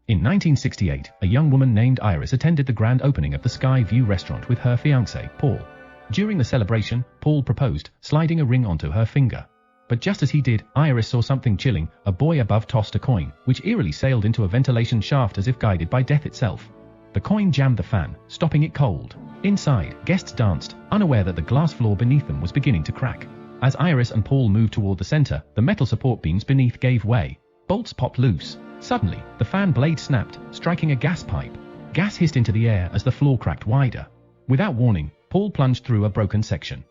In 1968, a young woman named Iris attended the grand opening of the Sky View restaurant with her fiancé, Paul. During the celebration, Paul proposed, sliding a ring onto her finger. But just as he did, Iris saw something chilling. A boy above tossed a coin, which eerily sailed into a ventilation shaft as if guided by death itself. The coin jammed the fan, stopping it cold. Inside, guests danced, unaware that the glass floor beneath them was beginning to crack. As Iris and Paul moved toward the center, the metal support beams beneath gave way. Bolts popped loose. Suddenly, the fan blade snapped, striking a gas pipe. Gas hissed into the air as the floor cracked wider. Without warning, Paul plunged through a broken section.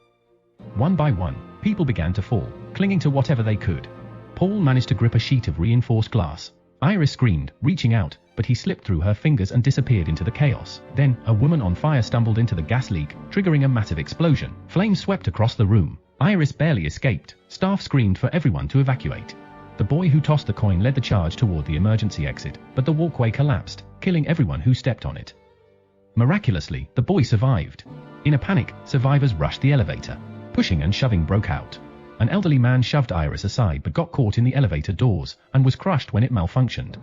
One by one, people began to fall, clinging to whatever they could. Paul managed to grip a sheet of reinforced glass. Iris screamed, reaching out, but he slipped through her fingers and disappeared into the chaos. Then, a woman on fire stumbled into the gas leak, triggering a massive explosion. Flames swept across the room. Iris barely escaped. Staff screamed for everyone to evacuate. The boy who tossed the coin led the charge toward the emergency exit, but the walkway collapsed, killing everyone who stepped on it. Miraculously, the boy survived. In a panic, survivors rushed the elevator. Pushing and shoving broke out. An elderly man shoved Iris aside but got caught in the elevator doors and was crushed when it malfunctioned.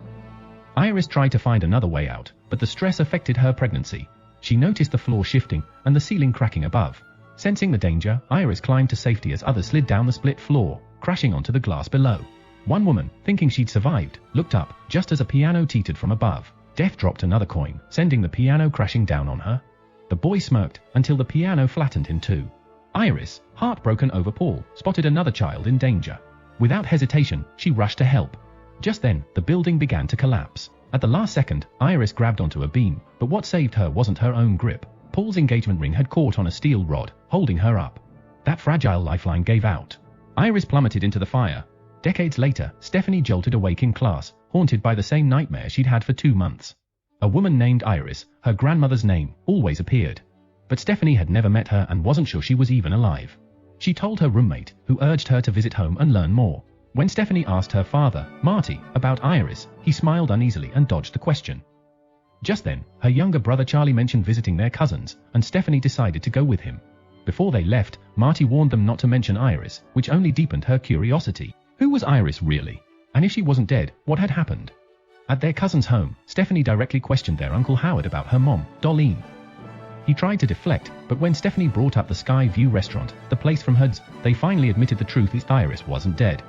Iris tried to find another way out, but the stress affected her pregnancy. She noticed the floor shifting and the ceiling cracking above. Sensing the danger, Iris climbed to safety as others slid down the split floor, crashing onto the glass below. One woman, thinking she'd survived, looked up just as a piano teetered from above. Death dropped another coin, sending the piano crashing down on her. The boy smirked until the piano flattened in two. Iris, heartbroken over Paul, spotted another child in danger. Without hesitation, she rushed to help. Just then, the building began to collapse. At the last second, Iris grabbed onto a beam, but what saved her wasn't her own grip. Paul's engagement ring had caught on a steel rod, holding her up. That fragile lifeline gave out. Iris plummeted into the fire. Decades later, Stephanie jolted awake in class, haunted by the same nightmare she'd had for 2 months. A woman named Iris, her grandmother's name, always appeared. But Stephanie had never met her and wasn't sure she was even alive. She told her roommate, who urged her to visit home and learn more. When Stephanie asked her father, Marty, about Iris, he smiled uneasily and dodged the question. Just then, her younger brother Charlie mentioned visiting their cousins, and Stephanie decided to go with him. Before they left, Marty warned them not to mention Iris, which only deepened her curiosity. Who was Iris really? And if she wasn't dead, what had happened? At their cousin's home, Stephanie directly questioned their Uncle Howard about her mom, Darlene. He tried to deflect, but when Stephanie brought up the Sky View restaurant, the place from Hoods, they finally admitted the truth is Iris wasn't dead.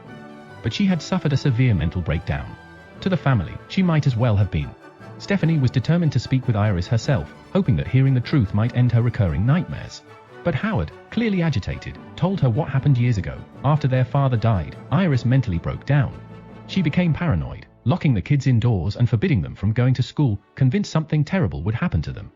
But she had suffered a severe mental breakdown. To the family, she might as well have been. Stephanie was determined to speak with Iris herself, hoping that hearing the truth might end her recurring nightmares. But Howard, clearly agitated, told her what happened years ago. After their father died, Iris mentally broke down. She became paranoid, locking the kids indoors and forbidding them from going to school, convinced something terrible would happen to them.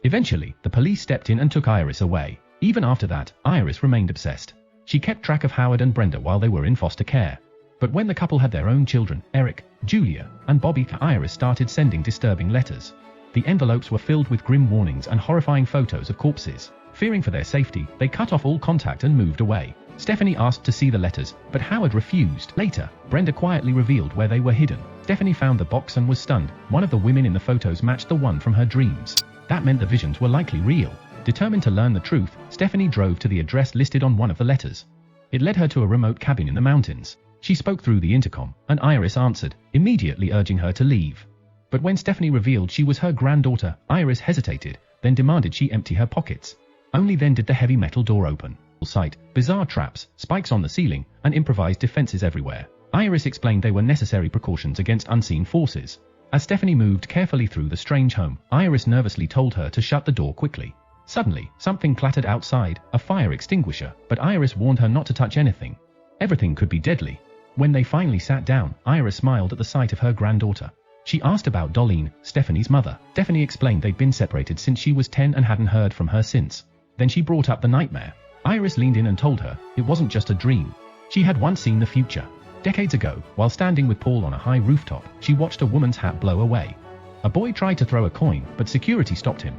Eventually, the police stepped in and took Iris away. Even after that, Iris remained obsessed. She kept track of Howard and Brenda while they were in foster care. But when the couple had their own children, Eric, Julia, and Bobby, Iris started sending disturbing letters. The envelopes were filled with grim warnings and horrifying photos of corpses. Fearing for their safety, they cut off all contact and moved away. Stephanie asked to see the letters, but Howard refused. Later, Brenda quietly revealed where they were hidden. Stephanie found the box and was stunned. One of the women in the photos matched the one from her dreams. That meant the visions were likely real. Determined to learn the truth, Stephanie drove to the address listed on one of the letters. It led her to a remote cabin in the mountains. She spoke through the intercom, and Iris answered, immediately urging her to leave. But when Stephanie revealed she was her granddaughter, Iris hesitated, then demanded she empty her pockets. Only then did the heavy metal door open. Sight, bizarre traps, spikes on the ceiling, and improvised defenses everywhere. Iris explained they were necessary precautions against unseen forces. As Stephanie moved carefully through the strange home, Iris nervously told her to shut the door quickly. Suddenly, something clattered outside, a fire extinguisher, but Iris warned her not to touch anything. Everything could be deadly. When they finally sat down, Iris smiled at the sight of her granddaughter. She asked about Darlene, Stephanie's mother. Stephanie explained they'd been separated since she was 10 and hadn't heard from her since. Then she brought up the nightmare. Iris leaned in and told her it wasn't just a dream. She had once seen the future. Decades ago, while standing with Paul on a high rooftop, she watched a woman's hat blow away. A boy tried to throw a coin, but security stopped him.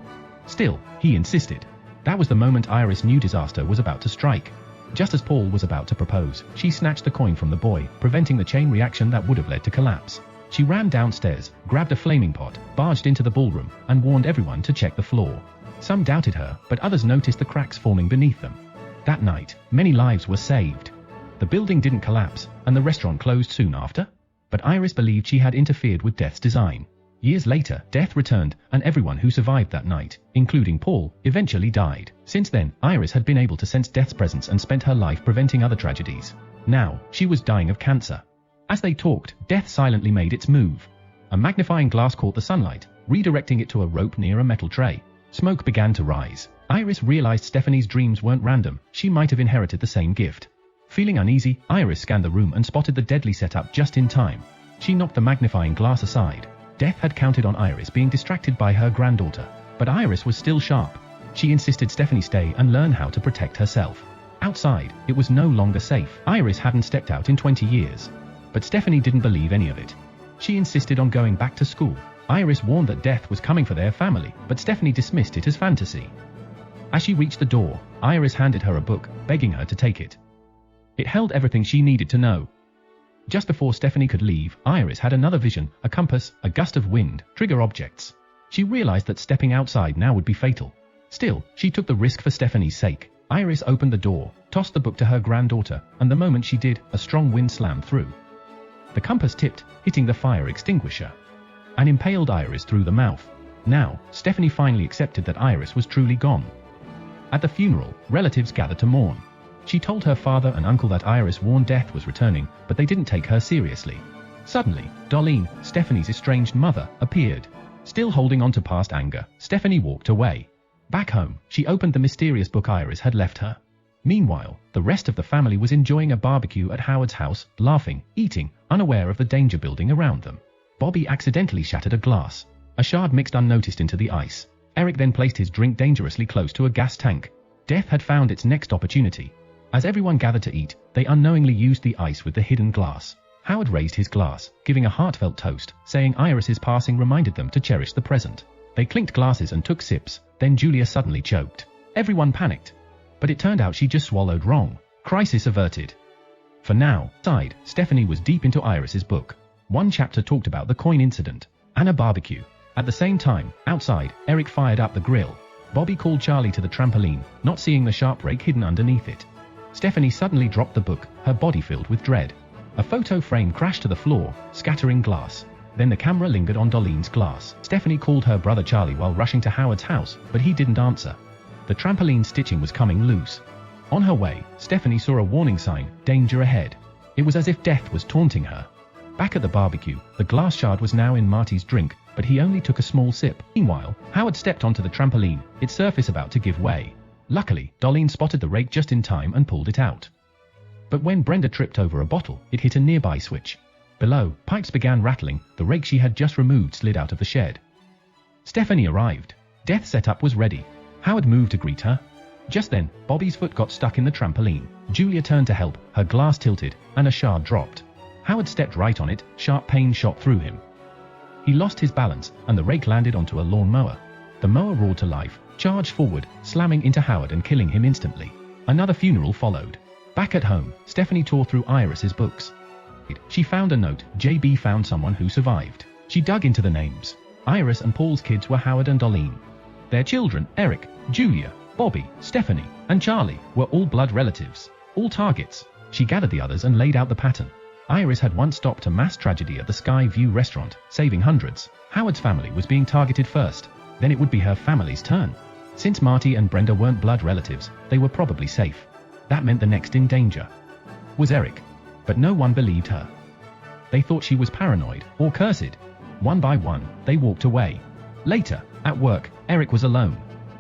Still, he insisted. That was the moment Iris knew disaster was about to strike. Just as Paul was about to propose, she snatched the coin from the boy, preventing the chain reaction that would have led to collapse. She ran downstairs, grabbed a flaming pot, barged into the ballroom, and warned everyone to check the floor. Some doubted her, but others noticed the cracks forming beneath them. That night, many lives were saved. The building didn't collapse, and the restaurant closed soon after. but Iris believed she had interfered with Death's design. Years later, Death returned, and everyone who survived that night, including Paul, eventually died. Since then, Iris had been able to sense Death's presence and spent her life preventing other tragedies. Now, she was dying of cancer. As they talked, Death silently made its move. A magnifying glass caught the sunlight, redirecting it to a rope near a metal tray. Smoke began to rise. Iris realized Stephanie's dreams weren't random. She might have inherited the same gift. Feeling uneasy, Iris scanned the room and spotted the deadly setup just in time. She knocked the magnifying glass aside. Death had counted on Iris being distracted by her granddaughter, but Iris was still sharp. She insisted Stephanie stay and learn how to protect herself. Outside, it was no longer safe. Iris hadn't stepped out in 20 years. But Stephanie didn't believe any of it. She insisted on going back to school. Iris warned that Death was coming for their family, but Stephanie dismissed it as fantasy. As she reached the door, Iris handed her a book, begging her to take it. It held everything she needed to know. Just before Stephanie could leave, Iris had another vision, a compass, a gust of wind, trigger objects. She realized that stepping outside now would be fatal. Still, she took the risk for Stephanie's sake. Iris opened the door, tossed the book to her granddaughter, and the moment she did, a strong wind slammed through. The compass tipped, hitting the fire extinguisher, and impaled Iris through the mouth. Now, Stephanie finally accepted that Iris was truly gone. At the funeral, relatives gathered to mourn. She told her father and uncle that Iris warned Death was returning, but they didn't take her seriously. Suddenly, Darlene, Stephanie's estranged mother, appeared. Still holding on to past anger, Stephanie walked away. Back home, she opened the mysterious book Iris had left her. Meanwhile, the rest of the family was enjoying a barbecue at Howard's house, laughing, eating, unaware of the danger building around them. Bobby accidentally shattered a glass. A shard mixed unnoticed into the ice. Eric then placed his drink dangerously close to a gas tank. Death had found its next opportunity. As everyone gathered to eat, they unknowingly used the ice with the hidden glass. Howard raised his glass, giving a heartfelt toast, saying Iris's passing reminded them to cherish the present. They clinked glasses and took sips, then Julia suddenly choked. Everyone panicked. But it turned out she just swallowed wrong. Crisis averted. For now, Stephanie was deep into Iris's book. One chapter talked about the coin incident and a barbecue. At the same time, outside, Eric fired up the grill. Bobby called Charlie to the trampoline, not seeing the sharp rake hidden underneath it. Stephanie suddenly dropped the book, her body filled with dread. A photo frame crashed to the floor, scattering glass. Then the camera lingered on Darlene's glass. Stephanie called her brother Charlie while rushing to Howard's house, but he didn't answer. The trampoline stitching was coming loose. On her way, Stephanie saw a warning sign, danger ahead. It was as if Death was taunting her. Back at the barbecue, the glass shard was now in Marty's drink, but he only took a small sip. Meanwhile, Howard stepped onto the trampoline, its surface about to give way. Luckily, Darlene spotted the rake just in time and pulled it out. But when Brenda tripped over a bottle, it hit a nearby switch. Below, pipes began rattling, the rake she had just removed slid out of the shed. Stephanie arrived. Death's setup was ready. Howard moved to greet her. Just then, Bobby's foot got stuck in the trampoline. Julia turned to help, her glass tilted, and a shard dropped. Howard stepped right on it, sharp pain shot through him. He lost his balance, and the rake landed onto a lawnmower. The mower roared to life, charged forward, slamming into Howard and killing him instantly. Another funeral followed. Back at home, Stephanie tore through Iris's books. She found a note. JB found someone who survived. She dug into the names. Iris and Paul's kids were Howard and Darlene. Their children, Eric, Julia, Bobby, Stephanie, and Charlie, were all blood relatives, all targets. She gathered the others and laid out the pattern. Iris had once stopped a mass tragedy at the Sky View restaurant, saving hundreds. Howard's family was being targeted first. Then it would be her family's turn. Since Marty and Brenda weren't blood relatives, they were probably safe. That meant the next in danger was Eric. But no one believed her. They thought she was paranoid or cursed. One by one, they walked away. Later, at work, Eric was alone.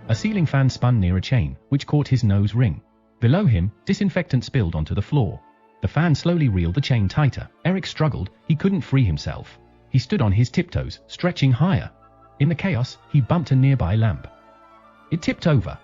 A ceiling fan spun near a chain, which caught his nose ring. Below him, disinfectant spilled onto the floor. The fan slowly reeled the chain tighter. Eric struggled. He couldn't free himself. He stood on his tiptoes, stretching higher. In the chaos, he bumped a nearby lamp. It tipped over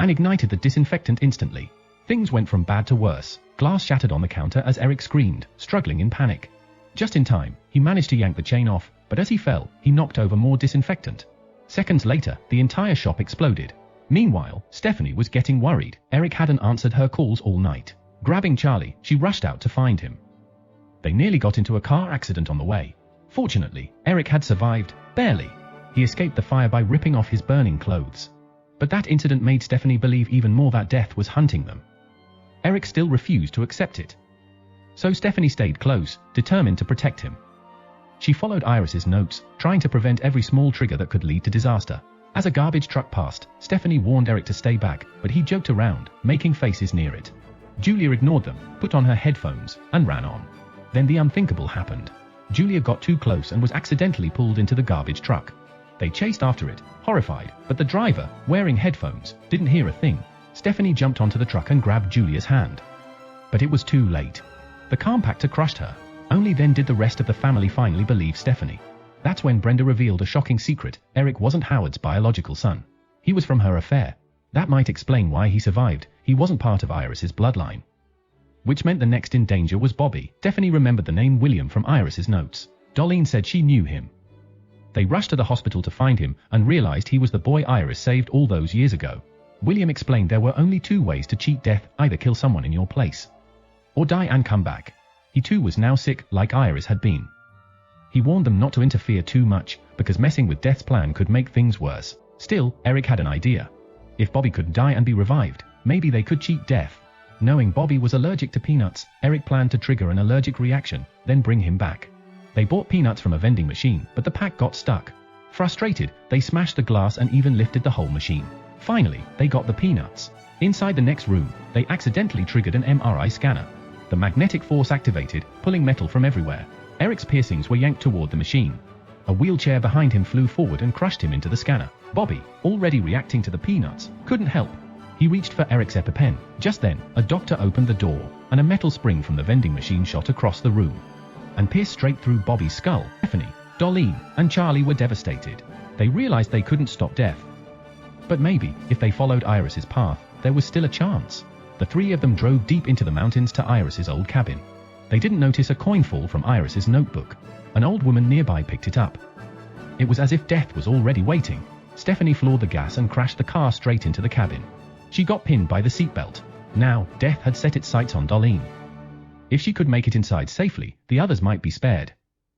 and ignited the disinfectant instantly. Things went from bad to worse. Glass shattered on the counter as Eric screamed, struggling in panic. Just in time, he managed to yank the chain off, but as he fell, he knocked over more disinfectant. Seconds later, the entire shop exploded. Meanwhile, Stephanie was getting worried. Eric hadn't answered her calls all night. Grabbing Charlie, she rushed out to find him. They nearly got into a car accident on the way. Fortunately, Eric had survived, barely. He escaped the fire by ripping off his burning clothes. But that incident made Stephanie believe even more that Death was hunting them. Eric still refused to accept it. So Stephanie stayed close, determined to protect him. She followed Iris's notes, trying to prevent every small trigger that could lead to disaster. As a garbage truck passed, Stephanie warned Eric to stay back, but he joked around, making faces near it. Julia ignored them, put on her headphones, and ran on. Then the unthinkable happened. Julia got too close and was accidentally pulled into the garbage truck. They chased after it, horrified, but the driver, wearing headphones, didn't hear a thing. Stephanie jumped onto the truck and grabbed Julia's hand. But it was too late. The compactor crushed her. Only then did the rest of the family finally believe Stephanie. That's when Brenda revealed a shocking secret. Eric wasn't Howard's biological son. He was from her affair. That might explain why he survived. He wasn't part of Iris's bloodline. Which meant the next in danger was Bobby. Stephanie remembered the name William from Iris's notes. Darlene said she knew him. They rushed to the hospital to find him and realized he was the boy Iris saved all those years ago. William explained there were only two ways to cheat death: either kill someone in your place, or die and come back. He too was now sick, like Iris had been. He warned them not to interfere too much, because messing with Death's plan could make things worse. Still, Eric had an idea. If Bobby could die and be revived, maybe they could cheat death. Knowing Bobby was allergic to peanuts, Eric planned to trigger an allergic reaction, then bring him back. They bought peanuts from a vending machine, but the pack got stuck. Frustrated, they smashed the glass and even lifted the whole machine. Finally, they got the peanuts. Inside the next room, they accidentally triggered an MRI scanner. The magnetic force activated, pulling metal from everywhere. Eric's piercings were yanked toward the machine. A wheelchair behind him flew forward and crushed him into the scanner. Bobby, already reacting to the peanuts, couldn't help. He reached for Eric's EpiPen. Just then, a doctor opened the door, and a metal spring from the vending machine shot across the room and pierced straight through Bobby's skull. Stephanie, Darlene, and Charlie were devastated. They realized they couldn't stop death. But maybe, if they followed Iris's path, there was still a chance. The three of them drove deep into the mountains to Iris's old cabin. They didn't notice a coin fall from Iris's notebook. An old woman nearby picked it up. It was as if death was already waiting. Stephanie floored the gas and crashed the car straight into the cabin. She got pinned by the seatbelt. Now, death had set its sights on Darlene. If she could make it inside safely, the others might be spared.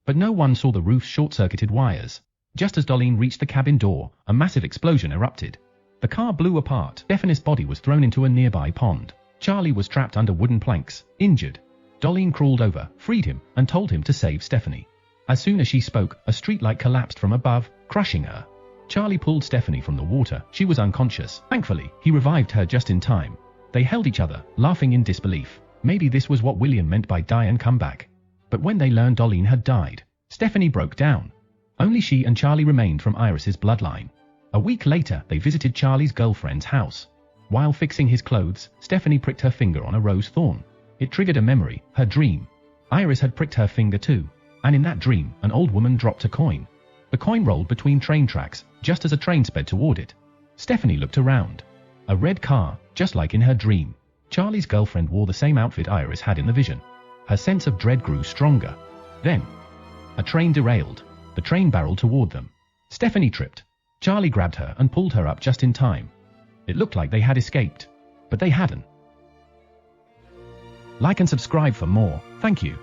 But no one saw the roof's short-circuited wires. Just as Darlene reached the cabin door, a massive explosion erupted. The car blew apart. Stephanie's body was thrown into a nearby pond. Charlie was trapped under wooden planks, injured. Darlene crawled over, freed him, and told him to save Stephanie. As soon as she spoke, a streetlight collapsed from above, crushing her. Charlie pulled Stephanie from the water. She was unconscious. Thankfully, he revived her just in time. They held each other, laughing in disbelief. Maybe this was what William meant by die and come back. But when they learned Darlene had died, Stephanie broke down. Only she and Charlie remained from Iris's bloodline. A week later, they visited Charlie's girlfriend's house. While fixing his clothes, Stephanie pricked her finger on a rose thorn. It triggered a memory, her dream. Iris had pricked her finger too. And in that dream, an old woman dropped a coin. The coin rolled between train tracks, just as a train sped toward it. Stephanie looked around. A red car, just like in her dream. Charlie's girlfriend wore the same outfit Iris had in the vision. Her sense of dread grew stronger. Then, a train derailed. The train barreled toward them. Stephanie tripped. Charlie grabbed her and pulled her up just in time. It looked like they had escaped, but they hadn't. Like and subscribe for more. Thank you.